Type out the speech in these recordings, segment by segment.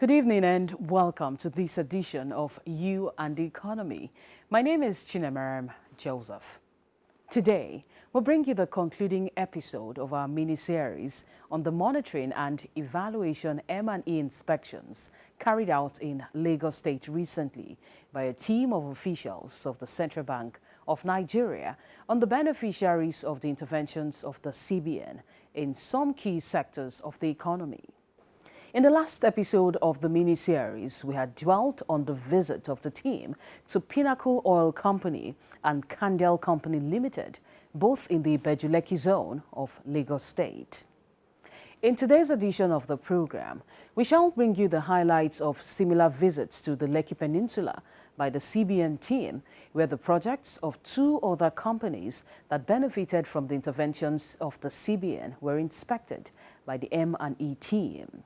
Good evening and welcome to this edition of You and the Economy. My name is Chinemerem Joseph. Today, we'll bring you the concluding episode of our mini-series on the monitoring and evaluation M&E inspections carried out in Lagos State recently by a team of officials of the Central Bank of Nigeria on the beneficiaries of the interventions of the CBN in some key sectors of the economy. In the last episode of the mini-series, we had dwelt on the visit of the team to Pinnacle Oil Company and Candle Company Limited, both in the Bejuleki zone of Lagos State. In today's edition of the program, we shall bring you the highlights of similar visits to the Lekki Peninsula by the CBN team, where the projects of two other companies that benefited from the interventions of the CBN were inspected by the M&E team.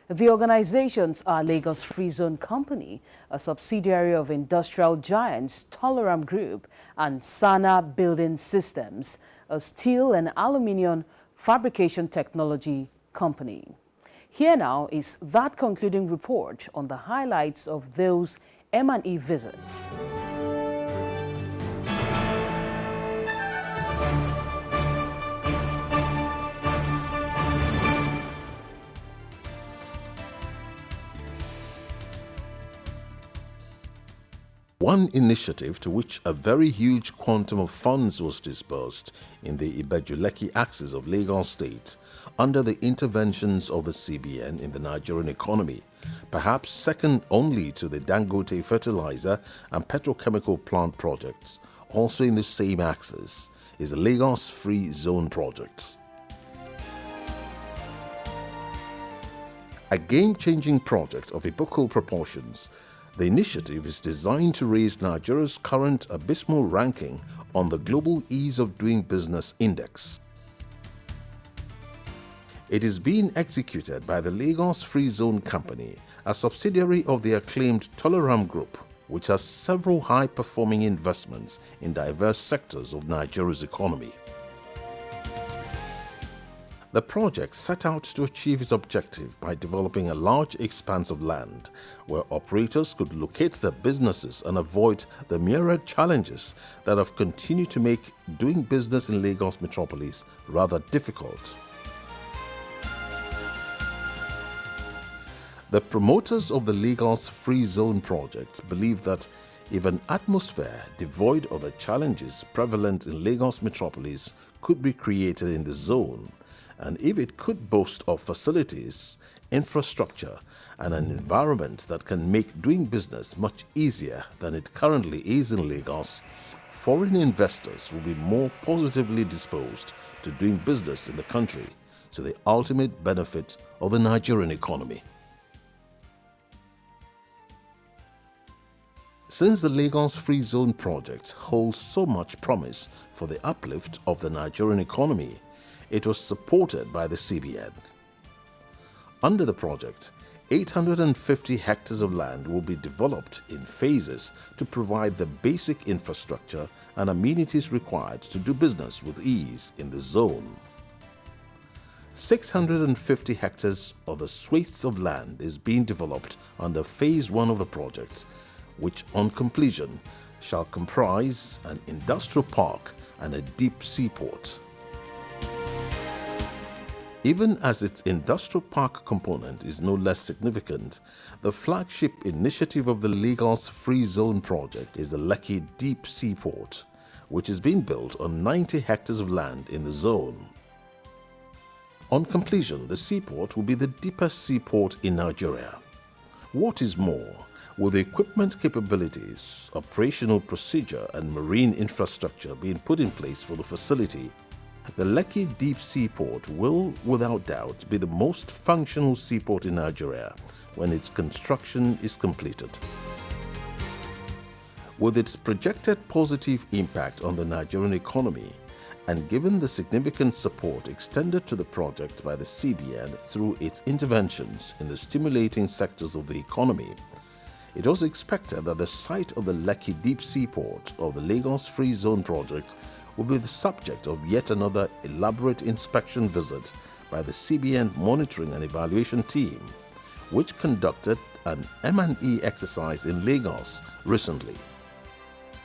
The organizations are Lagos Free Zone Company, a subsidiary of industrial giants Tolaram Group, and Sana Building Systems, a steel and aluminium fabrication technology company. Here now is that concluding report on the highlights of those M&E visits. One initiative to which a very huge quantum of funds was disbursed in the Ibejuleki axis of Lagos State under the interventions of the CBN in the Nigerian economy, perhaps second only to the Dangote fertilizer and petrochemical plant projects, also in the same axis, is the Lagos Free Zone project. A game-changing project of epochal proportions, the initiative is designed to raise Nigeria's current abysmal ranking on the Global Ease of Doing Business Index. It is being executed by the Lagos Free Zone Company, a subsidiary of the acclaimed Tolaram Group, which has several high-performing investments in diverse sectors of Nigeria's economy. The project set out to achieve its objective by developing a large expanse of land where operators could locate their businesses and avoid the myriad challenges that have continued to make doing business in Lagos metropolis rather difficult. The promoters of the Lagos Free Zone project believe that if an atmosphere devoid of the challenges prevalent in Lagos metropolis could be created in the zone, and if it could boast of facilities, infrastructure, and an environment that can make doing business much easier than it currently is in Lagos, foreign investors will be more positively disposed to doing business in the country, to the ultimate benefit of the Nigerian economy. Since the Lagos Free Zone project holds so much promise for the uplift of the Nigerian economy, it was supported by the CBN. Under the project, 850 hectares of land will be developed in phases to provide the basic infrastructure and amenities required to do business with ease in the zone. 650 hectares of the swathes of land is being developed under Phase 1 of the project, which on completion shall comprise an industrial park and a deep seaport. Even as its industrial park component is no less significant, the flagship initiative of the Lagos Free Zone project is the Lekki Deep Seaport, which is being built on 90 hectares of land in the zone. On completion, the seaport will be the deepest seaport in Nigeria. What is more, with the equipment capabilities, operational procedure, and marine infrastructure being put in place for the facility, the Lekki Deep Seaport will, without doubt, be the most functional seaport in Nigeria when its construction is completed. With its projected positive impact on the Nigerian economy, and given the significant support extended to the project by the CBN through its interventions in the stimulating sectors of the economy, it was expected that the site of the Lekki Deep Sea Port of the Lagos Free Zone project will be the subject of yet another elaborate inspection visit by the CBN Monitoring and Evaluation Team, which conducted an M&E exercise in Lagos recently.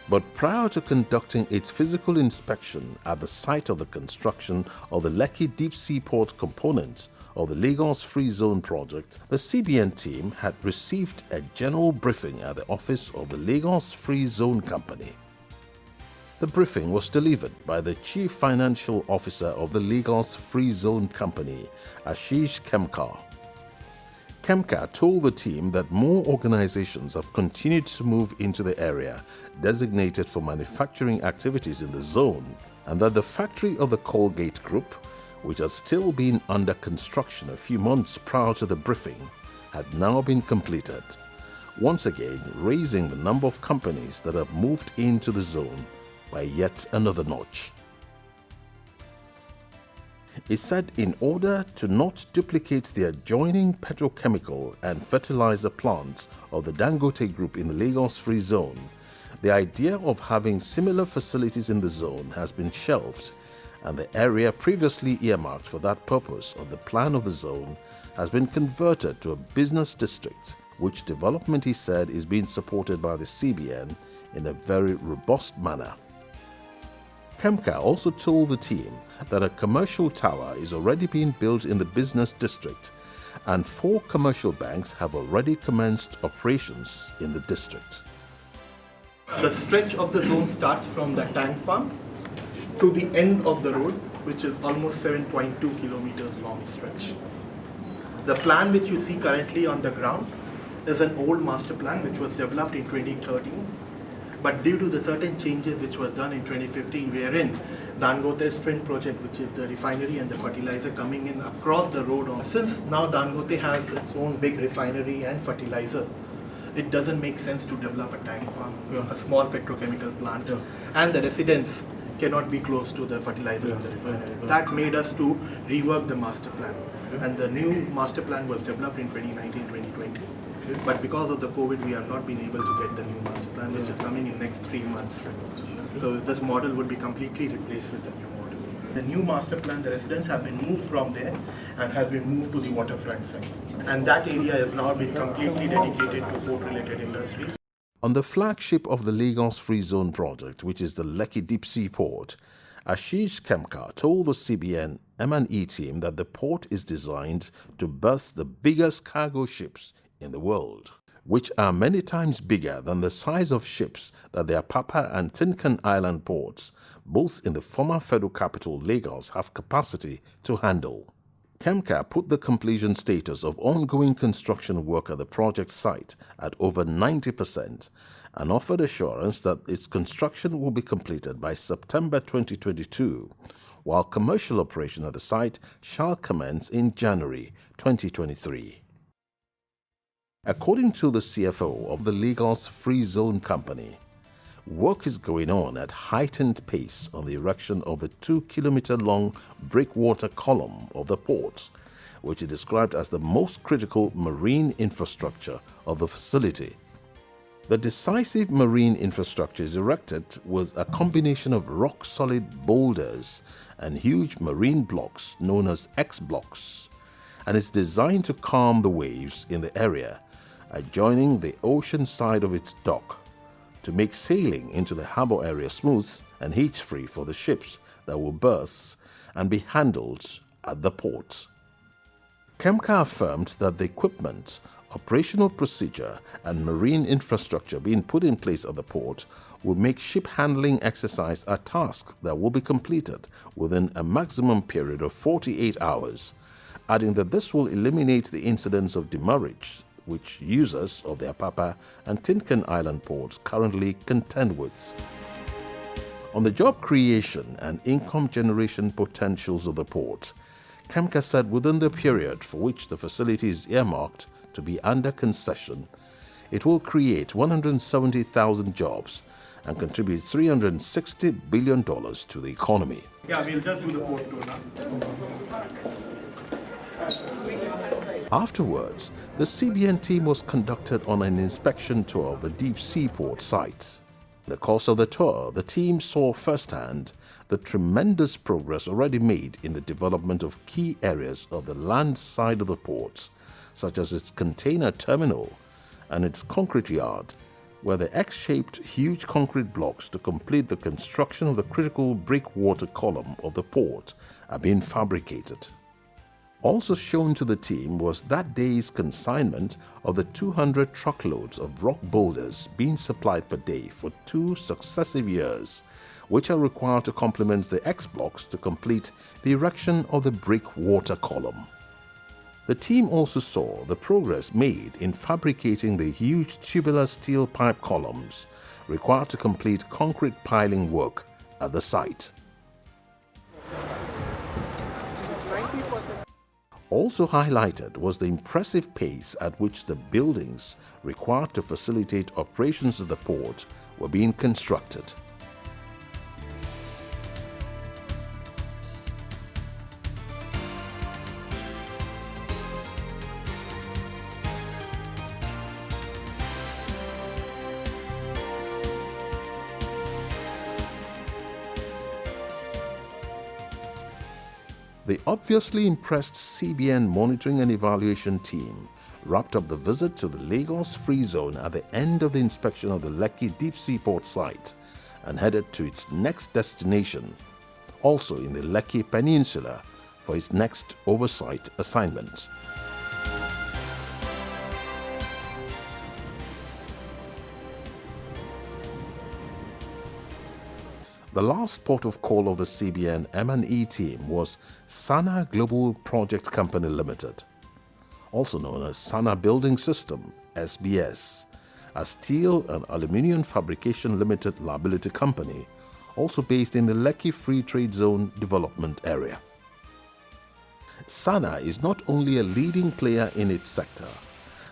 But prior to conducting its physical inspection at the site of the construction of the Lekki Deep Sea Port component of the Lagos Free Zone project, the CBN team had received a general briefing at the office of the Lagos Free Zone Company. The briefing was delivered by the Chief Financial Officer of the Lagos Free Zone Company, Ashish Khemka. Khemka told the team that more organizations have continued to move into the area designated for manufacturing activities in the zone, and that the factory of the Colgate Group, which has still been under construction a few months prior to the briefing, had now been completed, once again raising the number of companies that have moved into the zone by yet another notch. It said in order to not duplicate the adjoining petrochemical and fertilizer plants of the Dangote Group in the Lagos Free Zone, the idea of having similar facilities in the zone has been shelved, and the area previously earmarked for that purpose on the plan of the zone has been converted to a business district, which development, he said, is being supported by the CBN in a very robust manner. Khemka also told the team that a commercial tower is already being built in the business district, and 4 commercial banks have already commenced operations in the district. The stretch of the zone starts from the tank farm to the end of the road, which is almost 7.2 kilometers long stretch. The plan which you see currently on the ground is an old master plan which was developed in 2013. But due to the certain changes which was done in 2015, wherein Dangote's twin project, which is the refinery and the fertilizer coming in across the road. Since now Dangote has its own big refinery and fertilizer, it doesn't make sense to develop a tank farm, a small petrochemical plant, and the residents cannot be close to the fertilizer and the refinery. That made us to rework the master plan. And the new master plan was developed in 2019-2020. But because of the COVID, we have not been able to get the new master plan, which is coming in next 3 months. So this model would be completely replaced with the new model. The new master plan, the residents have been moved from there and have been moved to the waterfront side. And that area has now been completely dedicated to port-related industries. On the flagship of the Lagos Free Zone project, which is the Lekki Deep Sea Port, Ashish Khemka told the CBN M&E team that the port is designed to berth the biggest cargo ships in the world, which are many times bigger than the size of ships that the Apapa and Tinkan Island ports, both in the former federal capital Lagos, have capacity to handle. Khemka put the completion status of ongoing construction work at the project site at over 90% and offered assurance that its construction will be completed by September 2022, while commercial operation at the site shall commence in January 2023. According to the CFO of the Lagos Free Zone Company, work is going on at heightened pace on the erection of the 2-kilometer-long breakwater column of the port, which is described as the most critical marine infrastructure of the facility. The decisive marine infrastructure is erected with a combination of rock-solid boulders and huge marine blocks known as X-blocks, and is designed to calm the waves in the area adjoining the ocean side of its dock, to make sailing into the harbor area smooth and heat-free for the ships that will berth and be handled at the port. Khemka affirmed that the equipment, operational procedure, and marine infrastructure being put in place at the port will make ship handling exercise a task that will be completed within a maximum period of 48 hours, adding that this will eliminate the incidence of demurrage which users of the Apapa and Tinkan Island ports currently contend with. On the job creation and income generation potentials of the port, Khemka said within the period for which the facility is earmarked to be under concession, It will create 170,000 jobs and contribute $360 billion to the economy. Yeah, we'll just do the port tour now. Afterwards, the CBN team was conducted on an inspection tour of the deep seaport site. In the course of the tour, the team saw firsthand the tremendous progress already made in the development of key areas of the land side of the port, such as its container terminal and its concrete yard, where the X-shaped huge concrete blocks to complete the construction of the critical breakwater column of the port are being fabricated. Also shown to the team was that day's consignment of the 200 truckloads of rock boulders being supplied per day for 2 successive years, which are required to complement the X-blocks to complete the erection of the breakwater column. The team also saw the progress made in fabricating the huge tubular steel pipe columns required to complete concrete piling work at the site. Also highlighted was the impressive pace at which the buildings required to facilitate operations at the port were being constructed. The obviously impressed CBN monitoring and evaluation team wrapped up the visit to the Lagos Free Zone at the end of the inspection of the Lekki Deep Seaport site and headed to its next destination, also in the Lekki Peninsula, for its next oversight assignment. The last port of call of the CBN M&E team was Sana Global Project Company Limited, also known as Sana Building System, SBS, a steel and aluminium fabrication limited liability company, also based in the Lekki Free Trade Zone development area. Sana is not only a leading player in its sector.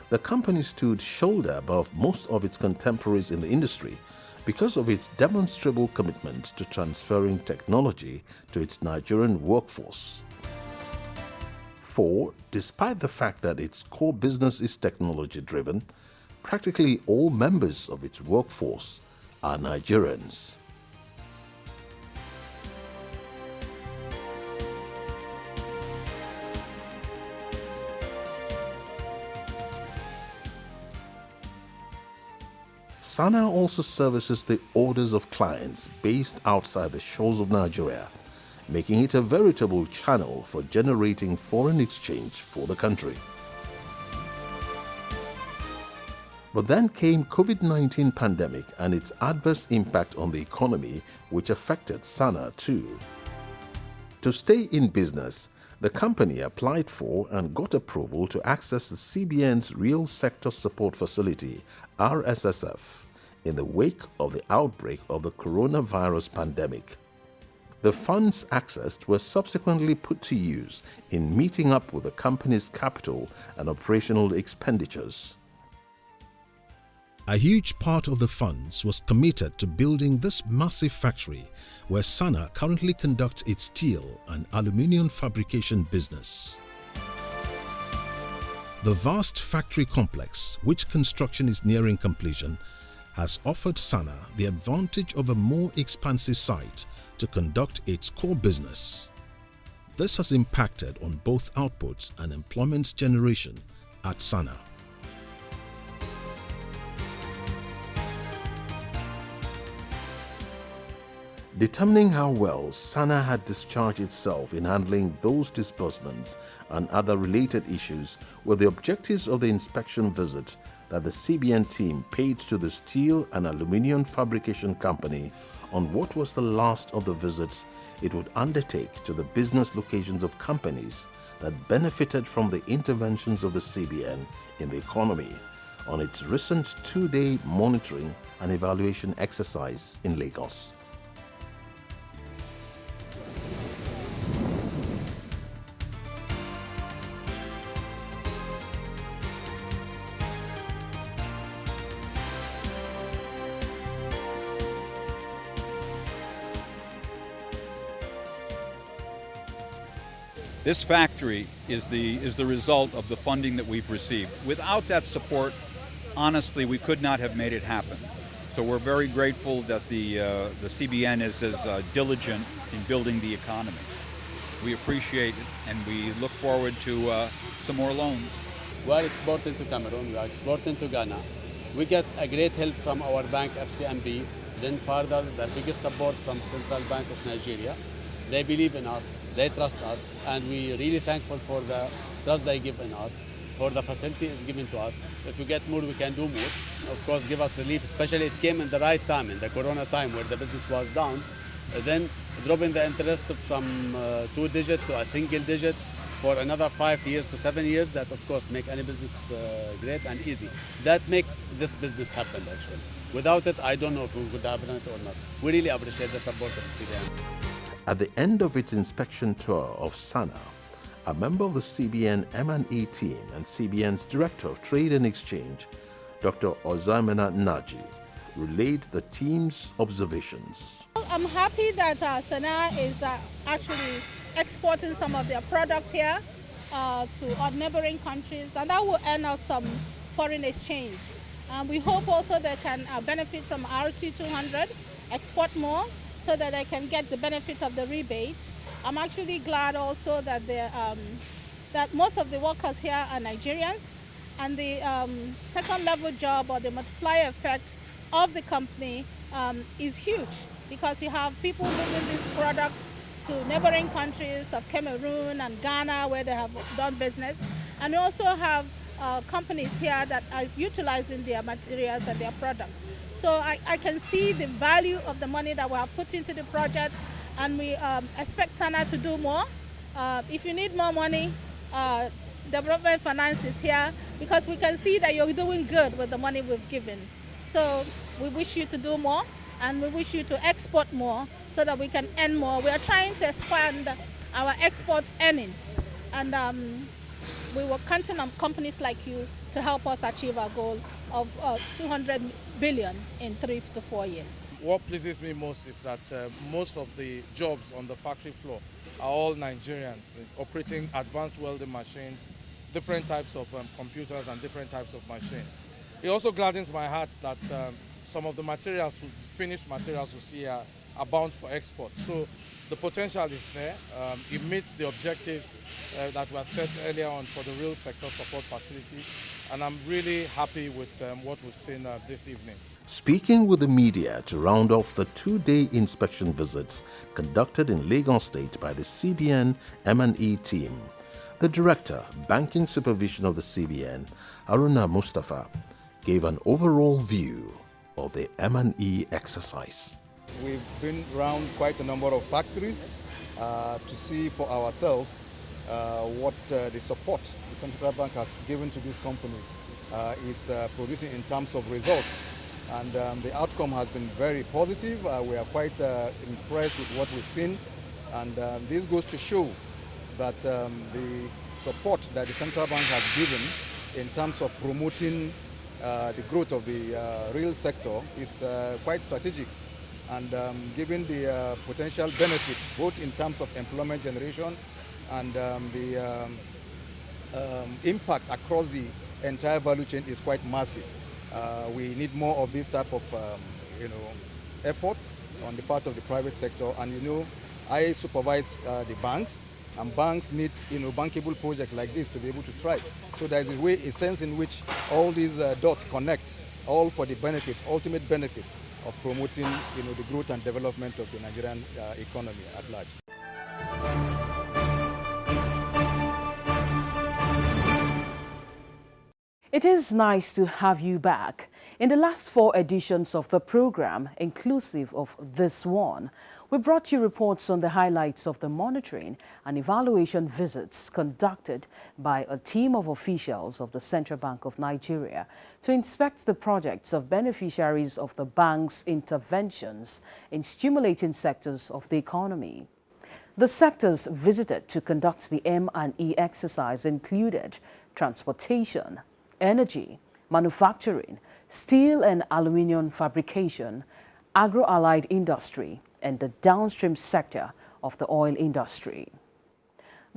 The company stood shoulder above most of its contemporaries in the industry because of its demonstrable commitment to transferring technology to its Nigerian workforce. For, despite the fact that its core business is technology-driven, practically all members of its workforce are Nigerians. Sana also services the orders of clients based outside the shores of Nigeria, making it a veritable channel for generating foreign exchange for the country. But then came COVID-19 pandemic and its adverse impact on the economy, which affected Sana too. To stay in business, the company applied for and got approval to access the CBN's Real Sector Support Facility, RSSF, in the wake of the outbreak of the coronavirus pandemic. The funds accessed were subsequently put to use in meeting up with the company's capital and operational expenditures. A huge part of the funds was committed to building this massive factory where Sana currently conducts its steel and aluminium fabrication business. The vast factory complex, which construction is nearing completion, has offered Sana the advantage of a more expansive site to conduct its core business. This has impacted on both outputs and employment generation at Sana. Determining how well Sana had discharged itself in handling those disbursements and other related issues were the objectives of the inspection visit that the CBN team paid to the steel and aluminium fabrication company on what was the last of the visits it would undertake to the business locations of companies that benefited from the interventions of the CBN in the economy on its recent 2-day monitoring and evaluation exercise in Lagos. This factory is the result of the funding that we've received. Without that support, honestly, we could not have made it happen. So we're very grateful that the CBN is as diligent in building the economy. We appreciate it, and we look forward to some more loans. We are exporting to Cameroon, we are exporting to Ghana. We get a great help from our bank, FCMB, then further the biggest support from Central Bank of Nigeria. They believe in us, they trust us, and we really thankful for the trust they give in us, for the facility is given to us. If we get more, we can do more. Of course, give us relief, especially it came in the right time, in the Corona time where the business was down. Then dropping the interest from 2-digit to a single digit for another 5 years to 7 years, that of course make any business great and easy. That make this business happen actually. Without it, I don't know if we would have done it or not. We really appreciate the support of the CBN. At the end of its inspection tour of Sana, a member of the CBN M&E team and CBN's Director of Trade and Exchange, Dr. Ozamena Naji, relayed the team's observations. I'm happy that Sana is actually exporting some of their products here to our neighboring countries, and that will earn us some foreign exchange. We hope also they can benefit from RT200, export more, so that they can get the benefit of the rebate. I'm actually glad also that that most of the workers here are Nigerians, and the second level job or the multiplier effect of the company is huge, because you have people moving these products to neighboring countries of Cameroon and Ghana where they have done business, and we also have companies here that are utilizing their materials and their products. So I can see the value of the money that we have put into the project, and we expect Sana to do more. If you need more money, development finance is here, because we can see that you're doing good with the money we've given. So we wish you to do more, and we wish you to export more so that we can earn more. We are trying to expand our export earnings, and we were counting on companies like you to help us achieve our goal of 200 billion in 3 to 4 years. What pleases me most is that most of the jobs on the factory floor are all Nigerians operating advanced welding machines, different types of computers and different types of machines. It also gladdens my heart that some of the materials, finished materials we see are bound for export. So the potential is there. It meets the objectives that were set earlier on for the real sector support facility. And I'm really happy with what we've seen this evening. Speaking with the media to round off the 2-day inspection visits conducted in Lagos State by the CBN M&E team, the Director, Banking Supervision of the CBN, Aruna Mustafa, gave an overall view of the M&E exercise. We've been around quite a number of factories to see for ourselves what the support the Central Bank has given to these companies is producing in terms of results. And the outcome has been very positive. We are quite impressed with what we've seen. And this goes to show that the support that the Central Bank has given in terms of promoting the growth of the real sector is quite strategic, and given the potential benefits both in terms of employment generation and the impact across the entire value chain is quite massive. We need more of this type of efforts on the part of the private sector, and I supervise the banks, and banks need bankable projects like this to be able to thrive. So there is a sense in which all these dots connect, all for the benefit, ultimate benefit of promoting the growth and development of the Nigerian economy at large. It is nice to have you back. In the last 4 editions of the program, inclusive of this one, we brought you reports on the highlights of the monitoring and evaluation visits conducted by a team of officials of the Central Bank of Nigeria to inspect the projects of beneficiaries of the bank's interventions in stimulating sectors of the economy. The sectors visited to conduct the M&E exercise included transportation, energy, manufacturing, steel and aluminium fabrication, agro-allied industry, and the downstream sector of the oil industry.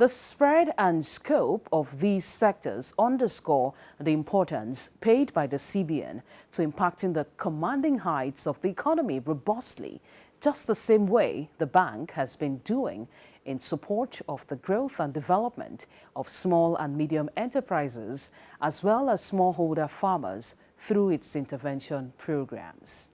The spread and scope of these sectors underscore the importance paid by the CBN to impacting the commanding heights of the economy robustly, just the same way the bank has been doing in support of the growth and development of small and medium enterprises as well as smallholder farmers through its intervention programs.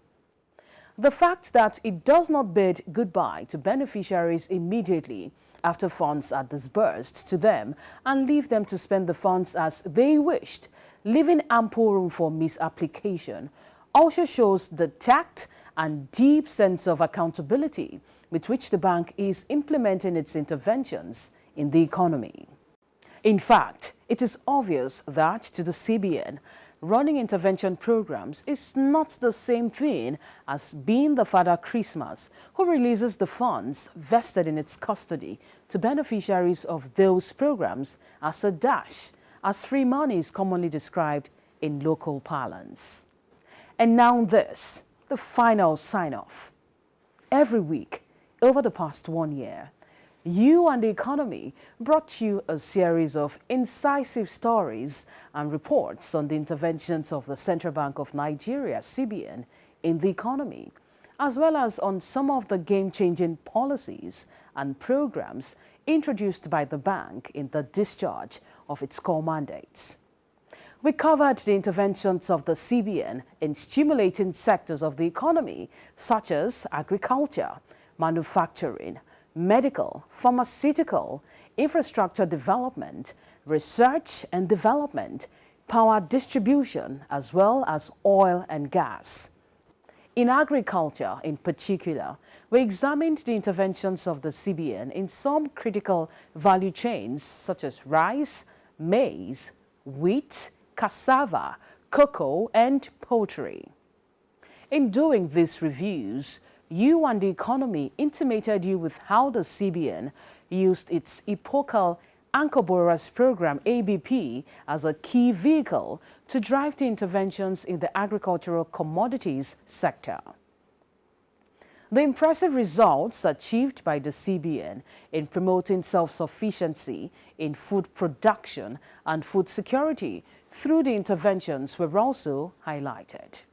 The fact that it does not bid goodbye to beneficiaries immediately after funds are disbursed to them and leave them to spend the funds as they wished, leaving ample room for misapplication, also shows the tact and deep sense of accountability with which the bank is implementing its interventions in the economy. In fact, it is obvious that to the CBN, running intervention programs is not the same thing as being the Father Christmas who releases the funds vested in its custody to beneficiaries of those programs as a dash, as free money is commonly described in local parlance. And now this, the final sign-off. Every week, over the past 1 year, You and the Economy brought you a series of incisive stories and reports on the interventions of the Central Bank of Nigeria, CBN, in the economy, as well as on some of the game-changing policies and programs introduced by the bank in the discharge of its core mandates. We covered the interventions of the CBN in stimulating sectors of the economy, such as agriculture, manufacturing, medical, pharmaceutical, infrastructure development, research and development, power distribution, as well as oil and gas. In agriculture in particular, we examined the interventions of the CBN in some critical value chains such as rice, maize, wheat, cassava, cocoa, and poultry. In doing these reviews, You and the Economy intimated you with how the CBN used its epochal Anchor Borrowers Program, ABP, as a key vehicle to drive the interventions in the agricultural commodities sector. The impressive results achieved by the CBN in promoting self-sufficiency in food production and food security through the interventions were also highlighted.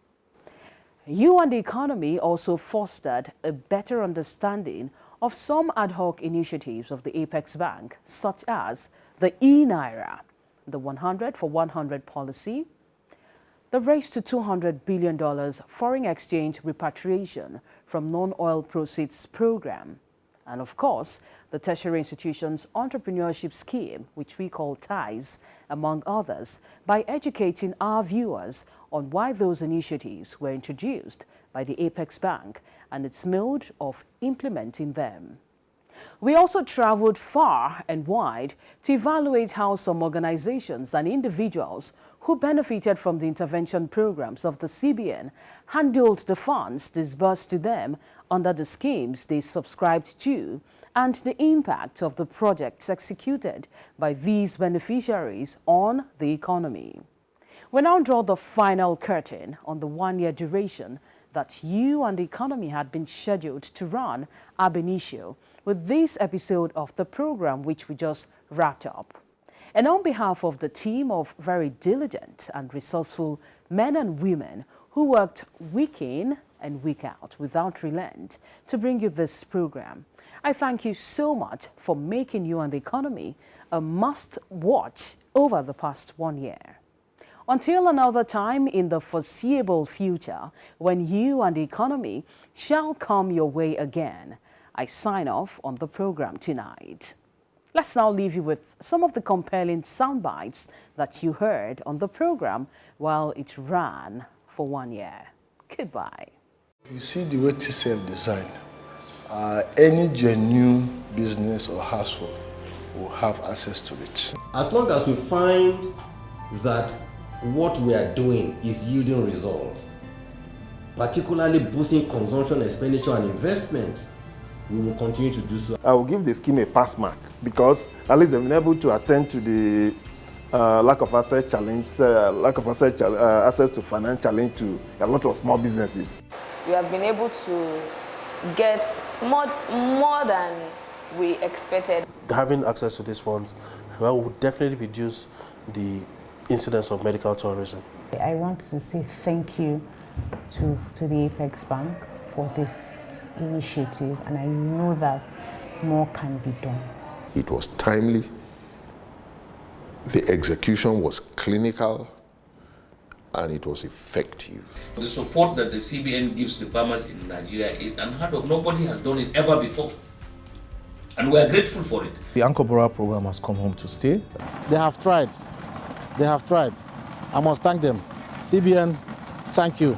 You and the Economy also fostered a better understanding of some ad hoc initiatives of the Apex Bank, such as the e-Naira, the 100 for 100 policy, the race to $200 billion foreign exchange repatriation from non-oil proceeds program, and of course, the tertiary institutions entrepreneurship scheme, which we call TIES, among others, by educating our viewers on why those initiatives were introduced by the Apex Bank and its mode of implementing them. We also traveled far and wide to evaluate how some organizations and individuals who benefited from the intervention programs of the CBN handled the funds disbursed to them under the schemes they subscribed to and the impact of the projects executed by these beneficiaries on the economy. We now draw the final curtain on the 1-year duration that You and the Economy had been scheduled to run ab initio with this episode of the program which we just wrapped up. And on behalf of the team of very diligent and resourceful men and women who worked week in and week out without relent to bring you this program, I thank you so much for making You and the Economy a must-watch over the past 1 year. Until another time in the foreseeable future, when You and the Economy shall come your way again, I sign off on the program tonight. Let's now leave you with some of the compelling sound bites that you heard on the program while it ran for 1 year. Goodbye. You see the way TCL designed, any genuine business or household will have access to it. As long as we find that what we are doing is yielding results, particularly boosting consumption, expenditure, and investment, we will continue to do so. I will give the scheme a pass mark because at least they've been able to attend to the lack of asset challenge, access to finance challenge to a lot of small businesses. We have been able to get more than we expected. Having access to these funds would definitely reduce the incidence of medical tourism. I want to say thank you to the Apex Bank for this initiative, and I know that more can be done. It was timely, the execution was clinical, and it was effective. The support that the CBN gives the farmers in Nigeria is unheard of. Nobody has done it ever before. And we are grateful for it. The Anchor Bora program has come home to stay. They have tried. They have tried. I must thank them. CBN, thank you.